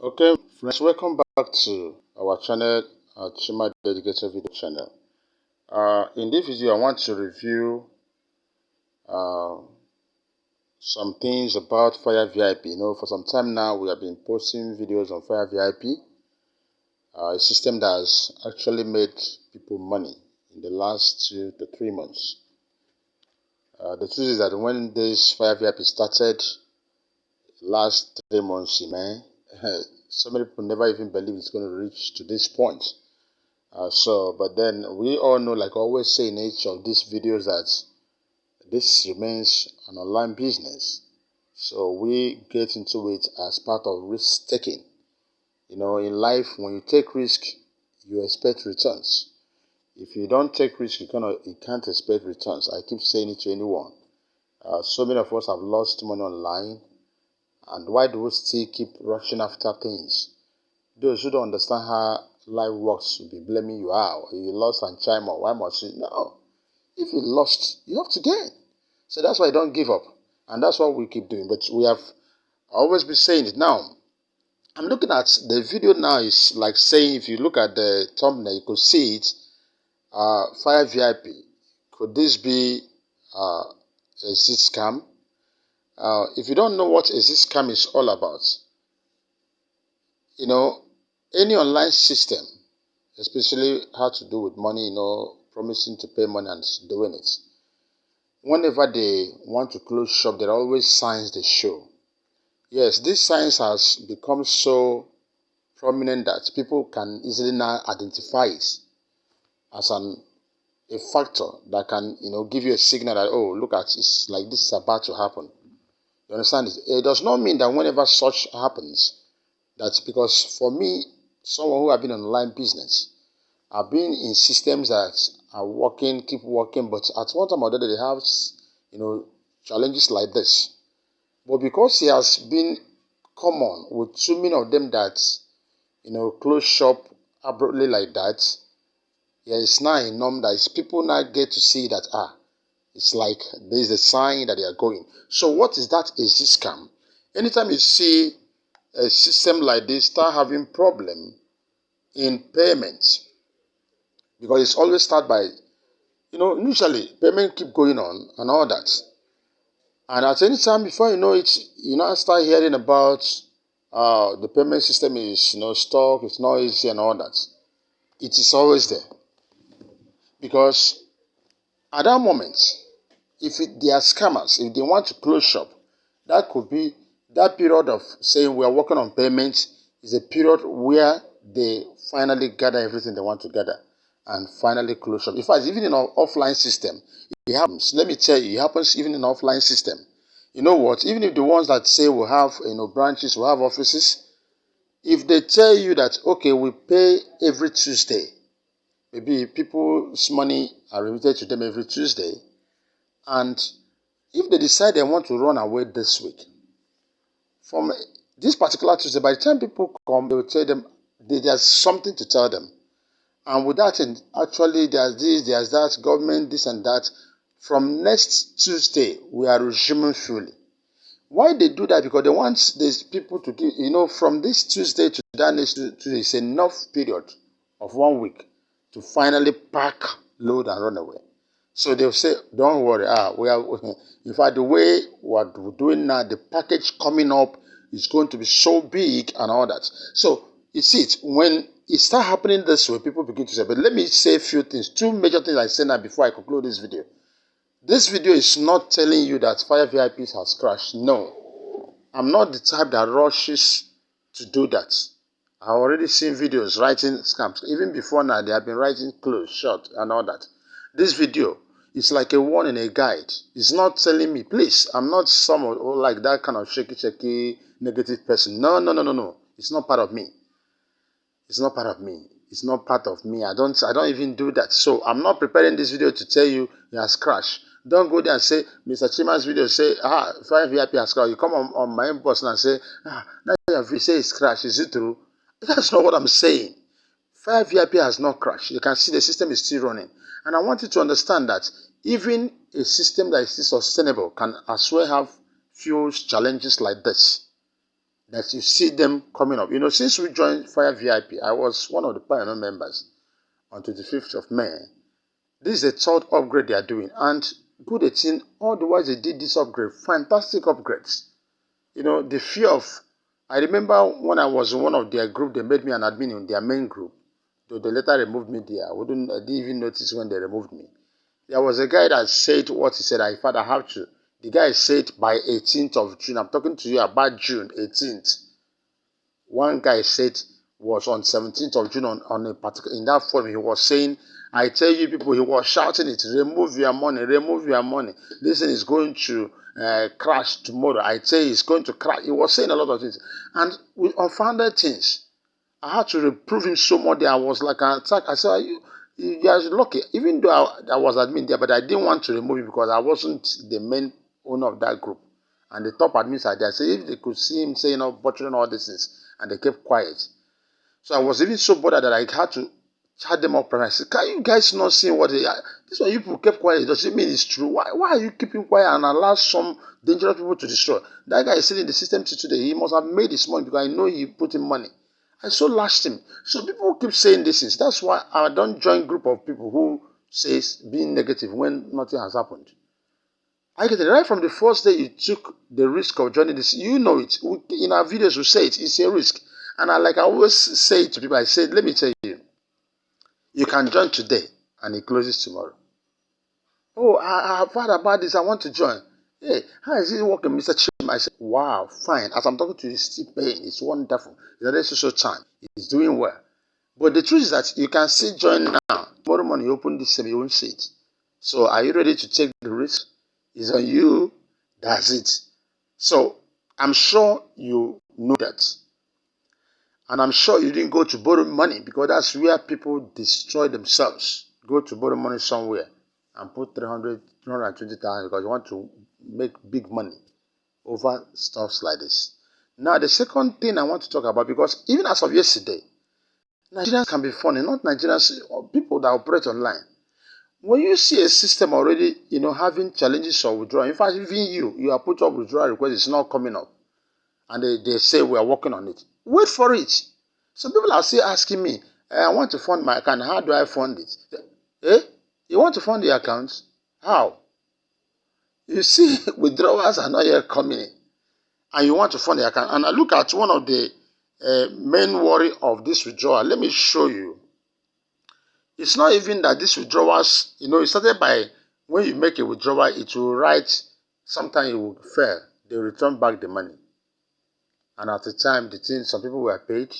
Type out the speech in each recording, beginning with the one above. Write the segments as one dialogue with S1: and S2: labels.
S1: Okay, friends, welcome back to our channel, Chima Dedicated Video Channel. In this video, I want to review uh, some things about FireVIP. For some time now, we have been posting videos on FireVIP, a system that has actually made people money in the last 2 to 3 months. The truth is that when this FireVIP started last 3 months in May, so many people never even believe it's going to reach to this point. But then we all know, like I always say in each of these videos, that this remains an online business. So we get into it as part of risk taking. In life, when you take risk, you expect returns. If you don't take risk, you can't expect returns. I keep saying it to anyone. So many of us have lost money online, and why do we still keep rushing after things? Those who don't understand how life works will be blaming you. You lost and chime or why must you? No. If you lost, you have to gain. So that's why I don't give up. And that's what we keep doing. But we have always been saying it. Now, I'm looking at the video now. Is like saying, if you look at the thumbnail, you could see it. FireVIP. Could this be a exit scam? If you don't know what exit scam is all about, any online system, especially how to do with money, promising to pay money and doing it. Whenever they want to close shop, there are always signs they show. Yes, this signs has become so prominent that people can easily now identify it as a factor that can, give you a signal that, oh, look at, it's like this is about to happen. You understand? It does not mean that whenever such happens, that's because for me, someone who have been in online business, I've been in systems that are working, keep working, but at one time or the other they have, challenges like this. But because it has been common with too many of them that, close shop abruptly like that, it's now a norm that people now get to see that, it's like there's a sign that they are going. So what is that? Is this scam? Anytime you see a system like this start having problem in payment, because it's always start by, usually payment keep going on and all that. And at any time before you know it, you now start hearing about the payment system is stuck, it's not easy and all that. It is always there. Because at that moment, if they are scammers, if they want to close shop, that could be that period of saying we are working on payment is a period where they finally gather everything they want to gather and finally close shop. In fact, even in our offline system, it happens. Let me tell you, it happens even in offline system. You know what? Even if the ones that say we have branches, we have offices, if they tell you that okay, we pay every Tuesday, maybe people's money are remitted to them every Tuesday, and if they decide they want to run away this week, from this particular Tuesday, by the time people come, they will tell them there's something to tell them. And with that, actually, there's this, there's that, government, this and that. From next Tuesday, we are resuming fully. Why they do that? Because they want these people to give, from this Tuesday to that next Tuesday, is enough period of 1 week to finally pack, load, and run away. So they'll say, don't worry, in fact, the way what we're doing now, the package coming up is going to be so big and all that. So you see it, when it starts happening this way, people begin to say, but let me say a few things, 2 major things I say now before I conclude this video. This video is not telling you that FireVIP has crashed. No, I'm not the type that rushes to do that. I've already seen videos writing scams. Even before now, they have been writing close, short, and all that. This video is like a warning, a guide. It's not telling me, please, I'm not someone like that kind of shaky, negative person. No. It's not part of me. It's not part of me. It's not part of me. I don't even do that. So I'm not preparing this video to tell you it has crashed. Don't go there and say, Mr. Chima's video say, FireVIP has crashed. You come on my inbox and say, now your video say it's crashed. Is it true? That's not what I'm saying. FireVIP has not crashed. You can see the system is still running. And I want you to understand that even a system that is sustainable can as well have few challenges like this. that you see them coming up. Since we joined FireVIP, I was one of the pioneer members on 25th of May. This is the third upgrade they are doing. And good 18, all the while they did this upgrade, fantastic upgrades. The fear of, I remember when I was in one of their group, they made me an admin in their main group. Though they later removed me there. I didn't even notice when they removed me. There was a guy that said what he said. I thought I have to. The guy said by 18th of June. I'm talking to you about June 18th. One guy said was on 17th of June on a particular, in that forum, he was saying, I tell you people, he was shouting it, remove your money, remove your money. This thing is going to crash tomorrow. I tell you, it's going to crash. He was saying a lot of things. And with unfounded things, I had to reprove him so much that I was like an attack. I said, you guys lucky. Even though I was admin there, but I didn't want to remove him because I wasn't the main owner of that group. And the top admins are there. So if they could see him saying, butchering all these things, and they kept quiet. So I was even so bothered that I had to chat them up and I said, can you guys not see what they are? This one you people kept quiet. It doesn't mean it's true. Why are you keeping quiet and allow some dangerous people to destroy? That guy is sitting in the system today. He must have made his money because I know he put in money. I so lashed him. So people keep saying these things. That's why I don't join group of people who says being negative when nothing has happened. I get it. Right from the first day you took the risk of joining this, you know it. In our videos, we say it's a risk. And I always say to people, I said, let me tell you, you can join today and it closes tomorrow. Oh, I've heard about this. I want to join. Hey, how is it working, Mr. Chim? I said, wow, fine. As I'm talking to you, it's still paying. It's wonderful. It's a social time. It's doing well. But the truth is that you can still join now. Tomorrow morning, you open this same, you won't see it. So are you ready to take the risk? It's on you. That's it. So I'm sure you know that. And I'm sure you didn't go to borrow money because that's where people destroy themselves. Go to borrow money somewhere and put 320,000 because you want to make big money over stuff like this. Now, the second thing I want to talk about, because even as of yesterday, Nigerians can be funny, not Nigerians, or people that operate online. When you see a system already, having challenges or withdrawal, in fact, even you are put up withdrawal request, it's not coming up. And they say we are working on it. Wait for it. Some people are still asking me, I want to fund my account. How do I fund it? You want to fund the account? How? You see, withdrawals are not yet coming in. And you want to fund the account. And I look at one of the main worry of this withdrawal. Let me show you. It's not even that these withdrawals, it started by when you make a withdrawal, it will write, sometimes it will fail. They will return back the money. And at the time, some people were paid.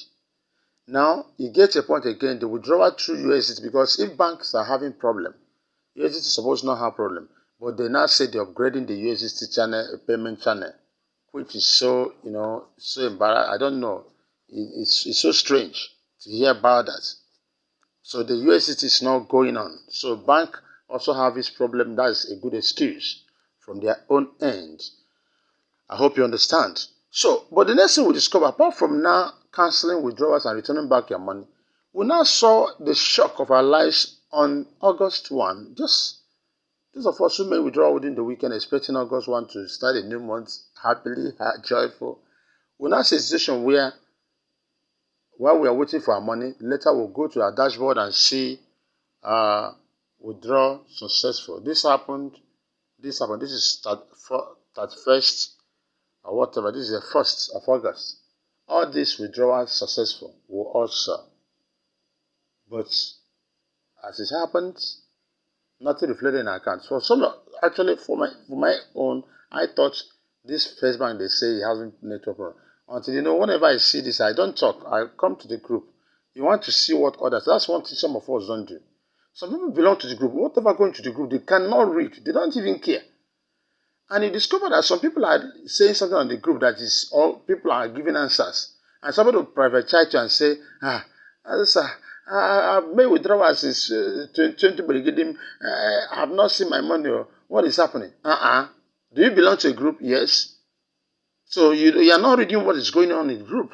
S1: Now, you get a point again, the withdrawal through USDT, because if banks are having problem, USDT is supposed to not have problem. But they now say they're upgrading the USDT channel, payment channel, which is so, so embarrassing. I don't know. It's so strange to hear about that. So the USDT is not going on. So bank also have this problem. That's a good excuse from their own end. I hope you understand. So, but the next thing we discover, apart from now cancelling withdrawals and returning back your money, we now saw the shock of our lives on August 1. Just those of us who made withdrawal within the weekend, expecting August 1 to start a new month happily, joyful. We now see a situation where, while we are waiting for our money, later we'll go to our dashboard and see withdraw successful. This happened. This is 31st or whatever. This is the 1st of August. All these withdrawals successful will also. But as it happened, nothing reflected in our account. So actually for my own, I thought this first bank, they say it hasn't network problem. Until whenever I see this, I don't talk. I come to the group. You want to see what others. That's one thing some of us don't do. Some people belong to the group. Whatever going to the group, they cannot read. They don't even care. And you discover that some people are saying something on the group that is all people are giving answers. And somebody will private chat you and say, I've made withdrawals since 20 beginning. I've not seen my money. What is happening? Do you belong to a group? Yes. So you are not reading what is going on in the group.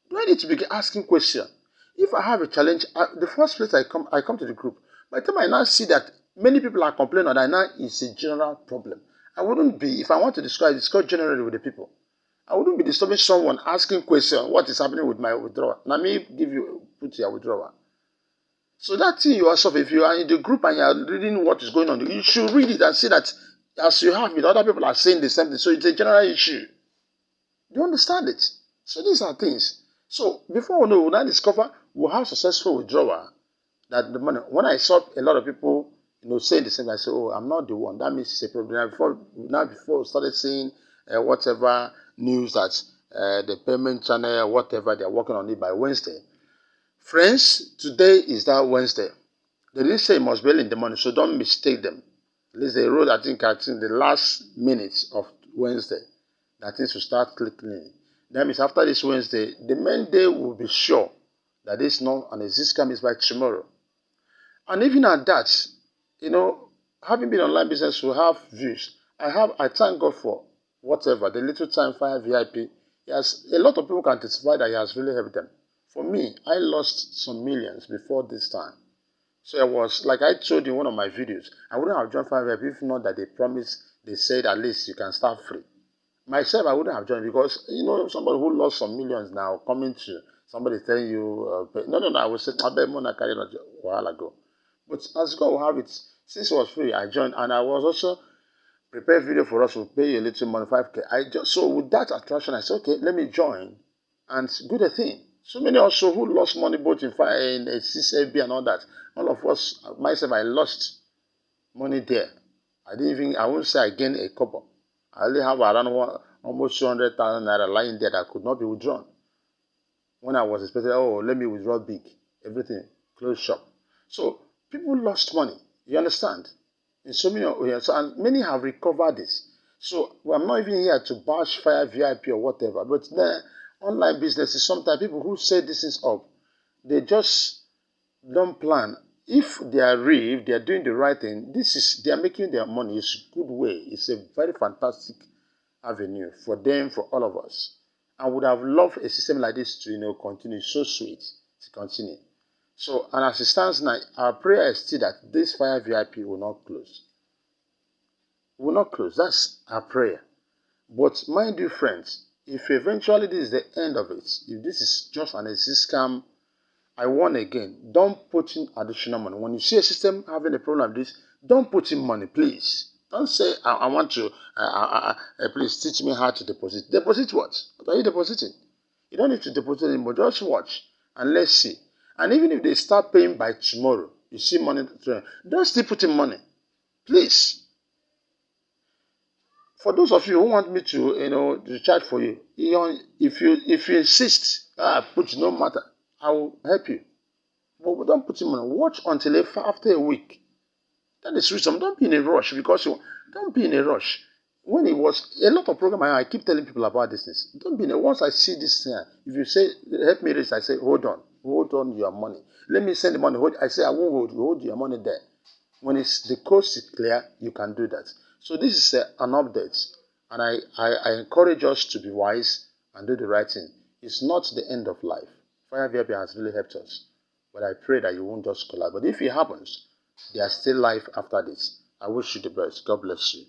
S1: Do I need to be asking questions? If I have a challenge, the first place I come to the group. By the time I now see that many people are complaining that now it's a general problem. I wouldn't be, if I want to discuss generally with the people. I wouldn't be disturbing someone asking question what is happening with my withdrawal. Now me put your withdrawal. So that thing yourself, if you are in the group and you are reading what is going on, you should read it and see that as you have it, other people are saying the same thing. So it's a general issue. Do you understand it? So these are things. So before we know, we now discover we have successful withdrawal. That the money. When I saw a lot of people, saying the same, I said, "Oh, I'm not the one." That means it's a problem. Before we started seeing whatever news that the payment channel, whatever they're working on it by Wednesday. Friends, today is that Wednesday. They didn't say it must be early in the morning, so don't mistake them. At least they wrote, I think the last minutes of Wednesday that things will start clicking. That means after this Wednesday, the main day will be sure that this non and exist scam is by tomorrow. And even at that, having been online business, we have views. I thank God for whatever, the little time FireVIP. Yes, a lot of people can testify that he has really helped them. For me, I lost some millions before this time. So it was, like I told you in one of my videos, I wouldn't have joined FireVIP if not that they said at least you can start free. Myself, I wouldn't have joined because, somebody who lost some millions now coming to somebody telling you, no, I would say, I bet more than carry a while ago. But as God will have it, since it was free, I joined, and I was also prepared video for us to pay you a little money, 5K. So with that attraction, I said, okay, let me join and do the thing. So many also who lost money both in CCB and all that. All of us, myself, I lost money there. I won't say I gained a couple. I only have around almost 200,000 naira lying there that could not be withdrawn. When I was expecting, let me withdraw big. Everything, close shop. So people lost money. You understand? In so many areas. And many have recovered this. So I'm not even here to bash FireVIP or whatever. But the online business is sometimes people who set this things up, they just don't plan. If they are real, if they are doing the right thing, they are making their money. It's a good way. It's a very fantastic avenue for them, for all of us. I would have loved a system like this to continue. It's so sweet to continue. So, and as it stands now, our prayer is still that this FireVIP will not close. Will not close. That's our prayer. But mind you, friends, if eventually this is the end of it, if this is just an exist scam, I warn again, don't put in additional money. When you see a system having a problem like this, don't put in money, please. Don't say, I want to, please teach me how to deposit. Deposit what? What are you depositing? You don't need to deposit anymore. Just watch and let's see. And even if they start paying by tomorrow, you see money, don't still put in money. Please. For those of you who want me to charge for you, if you insist, put no matter, I will help you. But don't put in money. Watch until after a week. That is reason. Don't be in a rush because don't be in a rush. When it was a lot of program, I keep telling people about this thing. Don't be in a once I see this thing, if you say help me raise, I say hold on your money. Let me send the money. I say I won't hold your money there. When the coast is clear, you can do that. So this is an update, and I encourage us to be wise and do the right thing. It's not the end of life. FireVIP has really helped us, but I pray that you won't just collapse. But if it happens, there's still life after this. I wish you the best. God bless you.